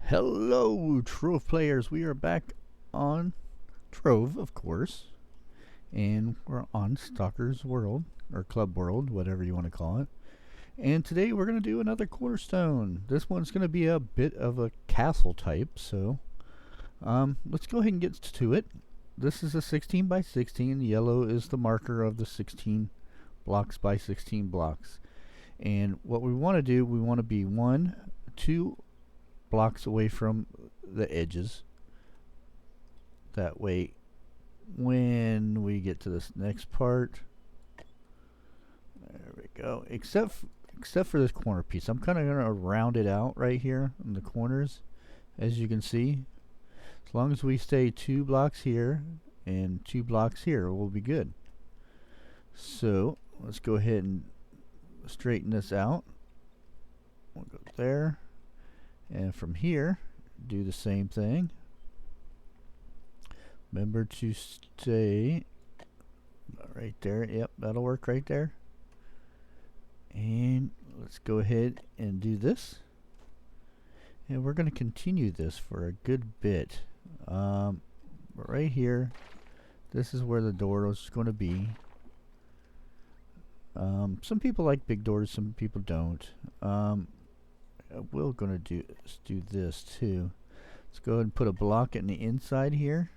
Hello, Trove players. We are back on Trove, of course, and we're on Stalker's World, or Club World, whatever you want to call it. And today we're going to do another Cornerstone. This one's going to be a bit of a castle type, so let's go ahead and get to it. This is a 16 by 16. Yellow is the marker of the 16 blocks by 16 blocks. And what we want to do, we want to be 2 blocks away from the edges. That way, when we get to this next part, there we go. Except for this corner piece, I'm kind of going to round it out right here in the corners, as you can see. As long as we stay 2 blocks here and 2 blocks here, we'll be good. So let's go ahead and straighten this out. We'll go there. And from here, do the same thing. Remember to stay right there. Yep, that'll work right there. And let's go ahead and do this. And we're going to continue this for a good bit. Right here, this is where the door is going to be. Some people like big doors, some people don't. We're going to do this too. Let's go ahead and put a block in the inside here.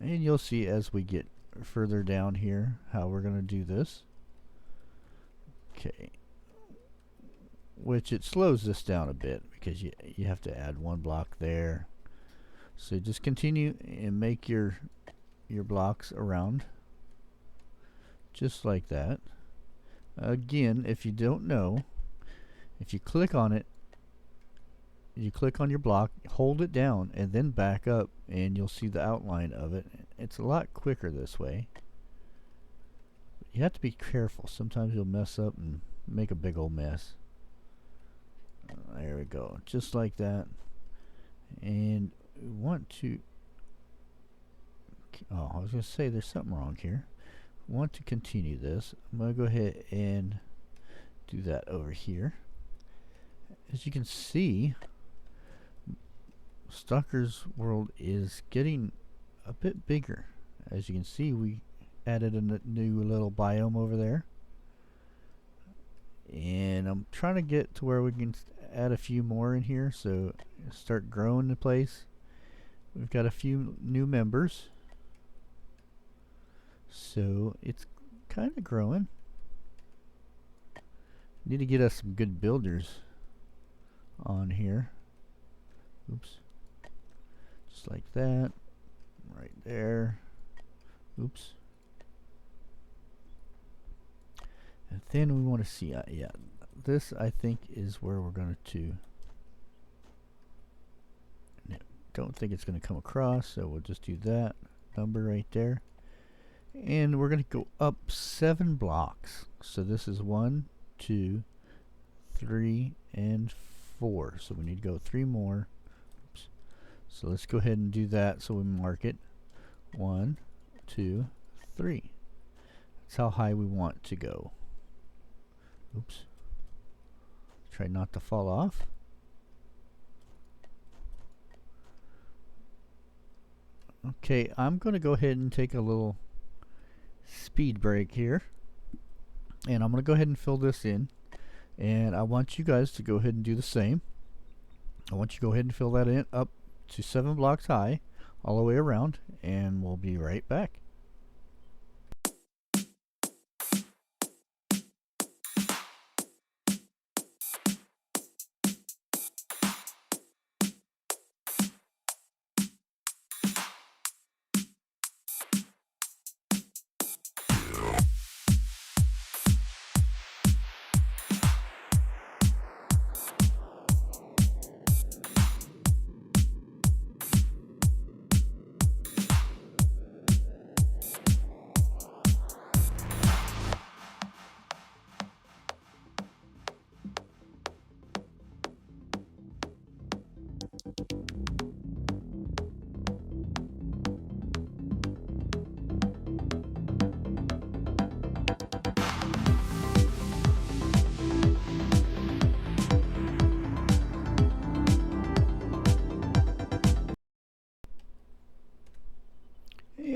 And you'll see as we get further down here how we're going to do this. Okay. Which it slows this down a bit because you have to add 1 block there. So just continue and make your blocks around. Just like that. Again, if you don't know, if you click on it, you click on your block, hold it down, and then back up, and you'll see the outline of it. It's a lot quicker this way. You have to be careful. Sometimes you'll mess up and make a big old mess. There we go. Just like that. And we want to... Oh, I was going to say there's something wrong here. We want to continue this. I'm going to go ahead and do that over here. As you can see, Stalker's World is getting a bit bigger. As you can see, we added a new little biome over there. And I'm trying to get to where we can add a few more in here, so start growing the place. We've got a few new members. So it's kind of growing. Need to get us some good builders on here. Oops. Just like that. Right there. Oops. And then we want to see, yeah, this I think is where we're going to, don't think it's going to come across, so we'll just do that number right there. And we're going to go up 7 blocks. So this is 1, 2, 3, and 4. So we need to go 3 more. Oops. So let's go ahead and do that. So we mark it 1, 2, 3. That's how high we want to go. Oops. Try not to fall off. Okay, I'm going to go ahead and take a little speed break here. And I'm going to go ahead and fill this in. And I want you guys to go ahead and do the same. I want you to go ahead and fill that in up to 7 blocks high all the way around. And we'll be right back.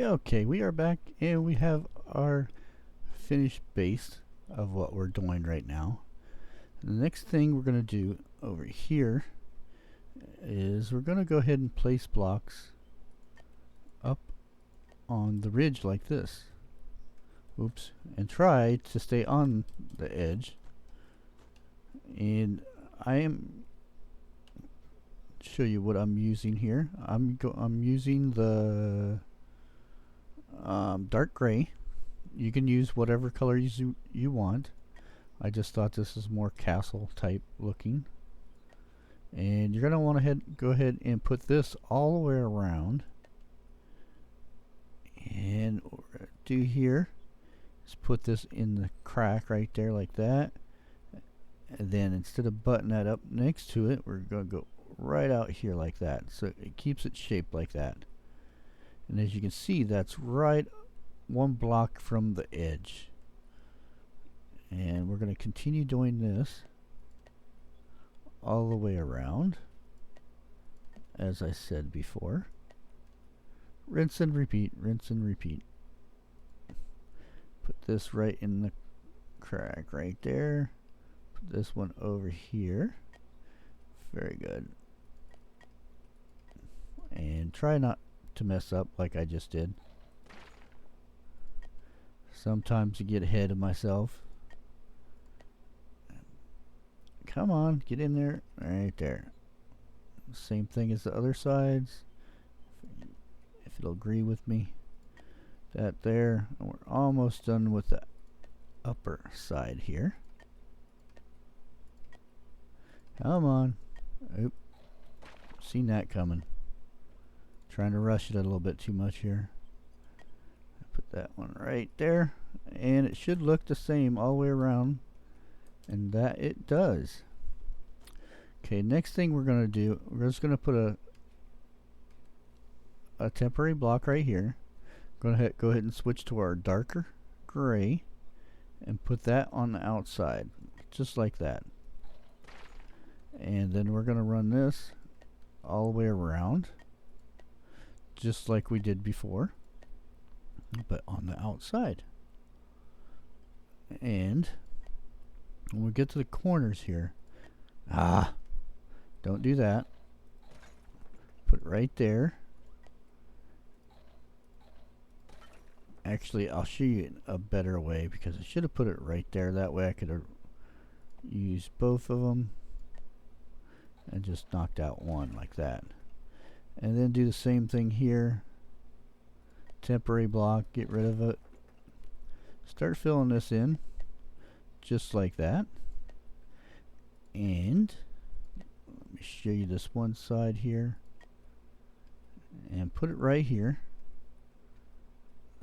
Okay, we are back and we have our finished base of what we're doing right now. The next thing we're going to do over here is we're going to go ahead and place blocks up on the ridge like this. Oops, and try to stay on the edge. And I am show you what I'm using here. I'm using the dark gray. You can use whatever color you want. I just thought this is more castle type looking. And you're gonna want to go ahead and put this all the way around. And what we're gonna do here is put this in the crack right there like that. And then instead of butting that up next to it, we're gonna go right out here like that. So it keeps it shaped like that. And as you can see, that's right one block from the edge. And we're going to continue doing this all the way around, as I said before. Rinse and repeat, rinse and repeat. Put this right in the crack right there. Put this one over here. Very good. And try not to mess up like I just did. Sometimes I get ahead of myself. Come on, get in there. Right there. Same thing as the other sides. If it'll agree with me. That there. And we're almost done with the upper side here. Come on. Oop. Seen that coming. Trying to rush it a little bit too much here. Put that one right there. And it should look the same all the way around. And that it does. Okay, next thing we're going to do, we're just going to put a temporary block right here. Go ahead and switch to our darker gray and put that on the outside, just like that. And then we're going to run this all the way around, just like we did before, but on the outside. And when we get to the corners here, don't do that. Put it right there. Actually, I'll show you a better way because I should have put it right there. That way I could have used both of them and just knocked out one like that. And then do the same thing here. Temporary block, get rid of it. Start filling this in just like that. And let me show you this one side here. And put it right here.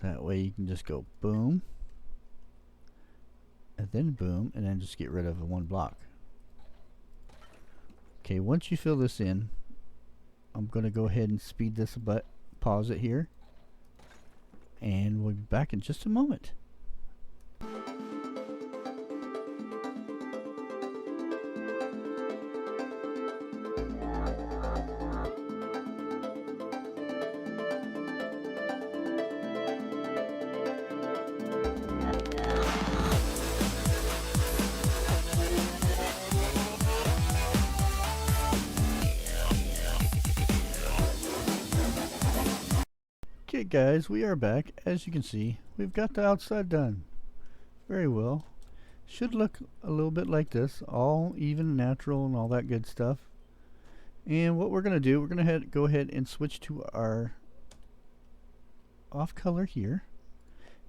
That way you can just go boom. And then boom. And then just get rid of one block. Okay, once you fill this in, I'm going to go ahead and speed this a bit. Pause it here. And we'll be back in just a moment. Okay guys, we are back. As you can see, we've got the outside done. Very well. Should look a little bit like this, all even, natural, and all that good stuff. And what we're going to do, we're going to go ahead and switch to our off color here.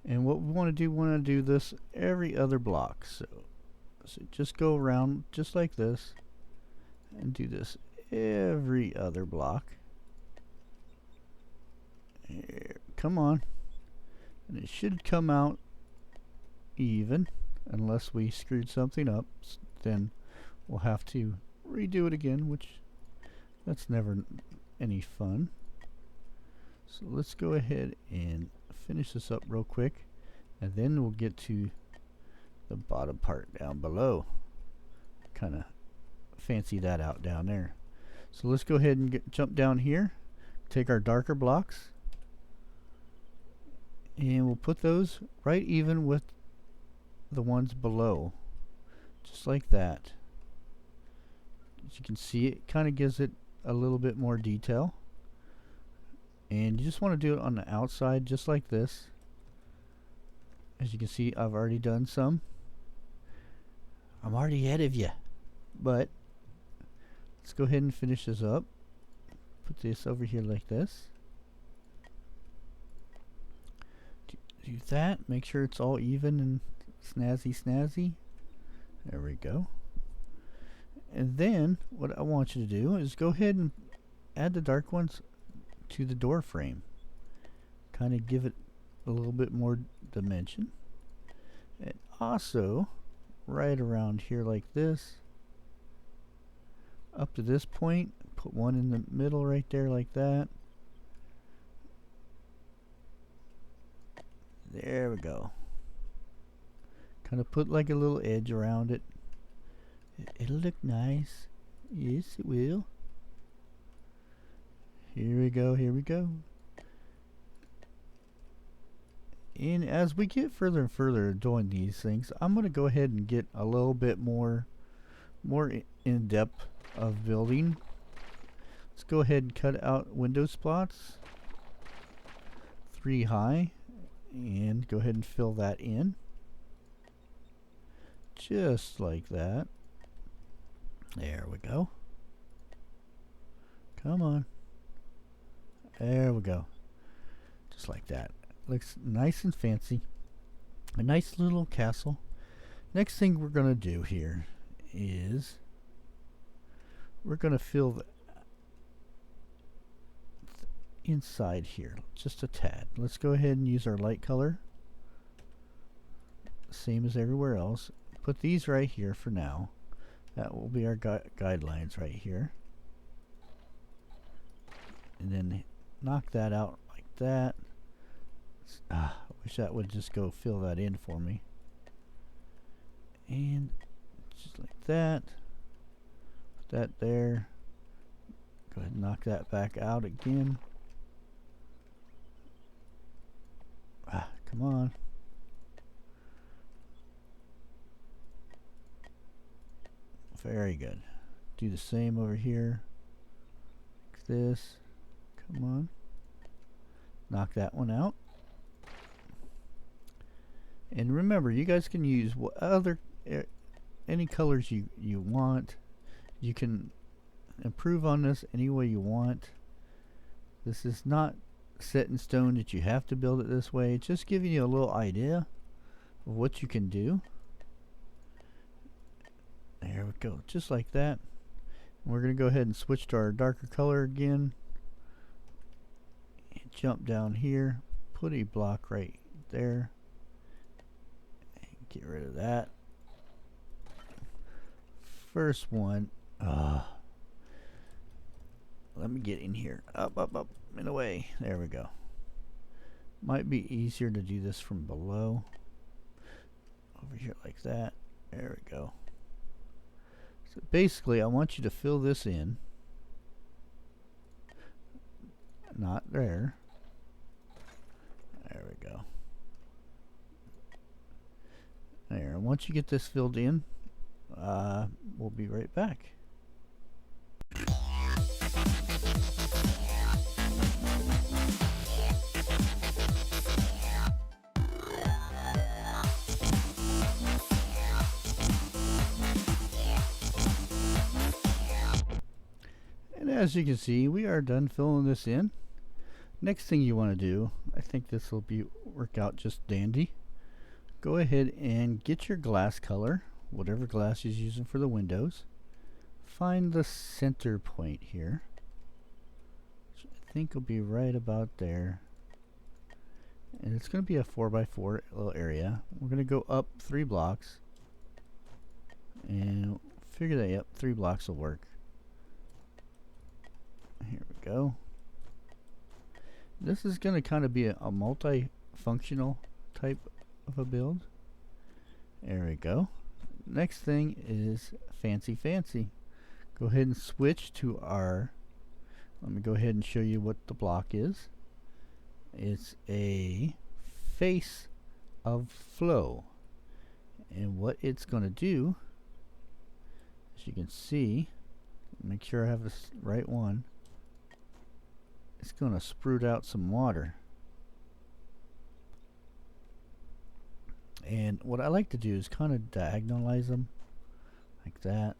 And what we want to do this every other block. So just go around just like this and do this every other block. Here, come on. And it should come out even, unless we screwed something up. Then we'll have to redo it again, which that's never any fun. So let's go ahead and finish this up real quick, and then we'll get to the bottom part down below. Kind of fancy that out down there. So let's go ahead and jump down here, take our darker blocks, And we'll put those right even with the ones below, just like that. As you can see, it kind of gives it a little bit more detail. And you just want to do it on the outside just like this. As you can see, I've already done some. I'm already ahead of you. But let's go ahead and finish this up. Put this over here like this. Do that. Make sure it's all even and snazzy. There we go. And then what I want you to do is go ahead and add the dark ones to the door frame. Kind of give it a little bit more dimension. And also right around here like this, up to this point, put one in the middle right there like that. There we go. Kind of put like a little edge around it. It'll look nice. Yes, it will. Here we go, here we go. And as we get further and further doing these things, I'm going to go ahead and get a little bit more in depth of building. Let's go ahead and cut out window spots, 3 high, and go ahead and fill that in. Just like that. There we go. Come on. There we go. Just like that. Looks nice and fancy. A nice little castle. Next thing we're going to do here is we're going to fill the inside here just a tad. Let's go ahead and use our light color. Same as everywhere else. Put these right here for now. That will be our guidelines right here. And then knock that out like that. I wish that would just go fill that in for me. And just like that. Put that there. Go ahead and knock that back out again. Come on. Very good. Do the same over here. Like this. Come on. Knock that one out. And remember, you guys can use what other any colors you want. You can improve on this any way you want. This is not set in stone that you have to build it this way. It's just giving you a little idea of what you can do. There we go, just like that. And we're going to go ahead and switch to our darker color again. And jump down here, put a block right there. And get rid of that. First one. Let me get in here. Up, and away. There we go. Might be easier to do this from below. Over here like that. There we go. So basically, I want you to fill this in. Not there. There we go. There. And once you get this filled in, we'll be right back. And as you can see, we are done filling this in. Next thing you want to do, I think this will work out just dandy. Go ahead and get your glass color, whatever glass you're using for the windows. Find the center point here, which I think will be right about there. And it's going to be a 4x4 little area. We're going to go up 3 blocks. And figure that, yep, 3 blocks will work. Here we go. This is going to kind of be a multi-functional type of a build. There we go. Next thing is fancy. Go ahead and switch to our, let me go ahead and show you what the block is. It's a face of flow. And what it's going to do, as you can see, make sure I have the right one, it's going to sprout out some water. And what I like to do is kind of diagonalize them like that.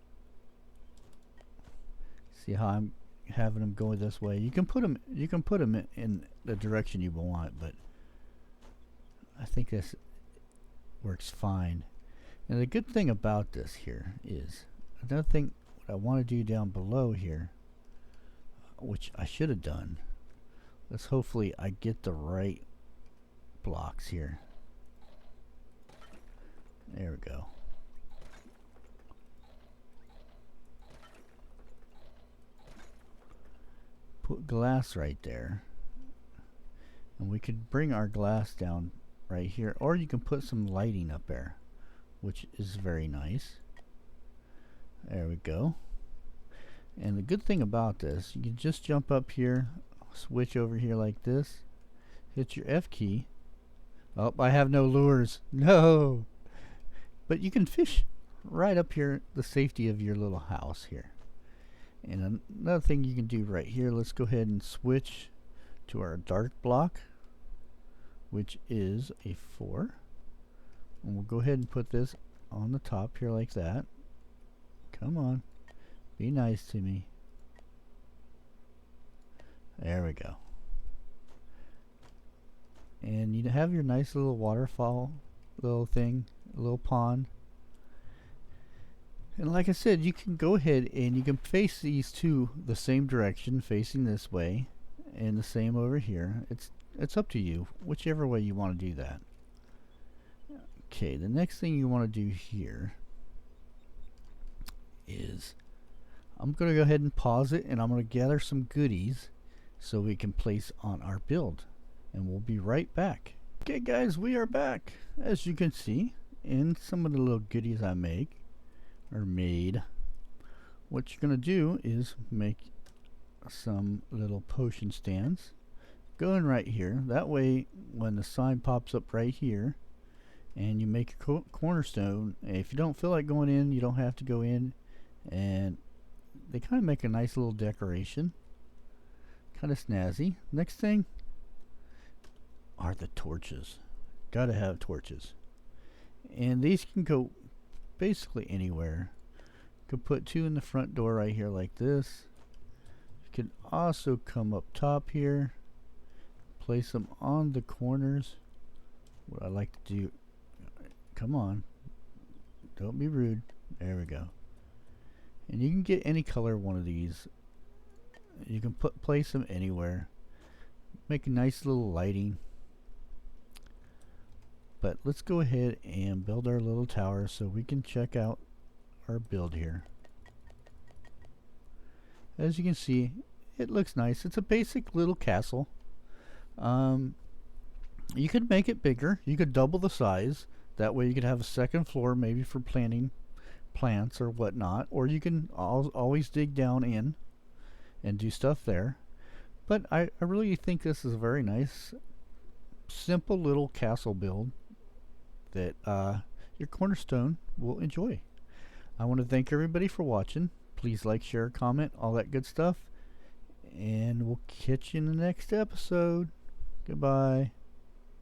See how I'm having them go this way? You can put them in the direction you want, but I think this works fine. And the good thing about this here is, another thing what I want to do down below here, which I should have done, let's hopefully I get the right blocks here. There we go. Put glass right there. And we could bring our glass down right here, or you can put some lighting up there, which is very nice. There we go. And the good thing about this, you can just jump up here, switch over here like this, hit your F key. Oh, I have no lures. No! But you can fish right up here, the safety of your little house here. And another thing you can do right here, let's go ahead and switch to our dark block, which is a 4. And we'll go ahead and put this on the top here like that. Come on, be nice to me. There we go. And you have your nice little waterfall little thing, a little pond. And like I said, you can go ahead and you can face these two the same direction, facing this way, and the same over here. It's up to you, whichever way you want to do that. Okay, the next thing you want to do here is, I'm going to go ahead and pause it, and I'm going to gather some goodies so we can place on our build, and we'll be right back. Okay guys, we are back. As you can see, in some of the little goodies I made, what you're going to do is make some little potion stands going right here. That way when the sign pops up right here and you make a cornerstone, if you don't feel like going in, you don't have to go in, and they kind of make a nice little decoration, kind of snazzy. Next thing are the torches. Gotta have torches, and these can go basically anywhere. You could put 2 in the front door right here like this. You can also come up top here, place them on the corners. What I like to do, come on, don't be rude. There we go. And you can get any color one of these. You can place them anywhere. Make a nice little lighting. But let's go ahead and build our little tower so we can check out our build here. As you can see, it looks nice. It's a basic little castle. You could make it bigger. You could double the size. That way you could have a second floor, maybe for planting plants or whatnot. Or you can always dig down in and do stuff there. But I really think this is a very nice, simple little castle build that your Cornerstone will enjoy. I want to thank everybody for watching. Please like, share, comment, all that good stuff. And we'll catch you in the next episode. Goodbye.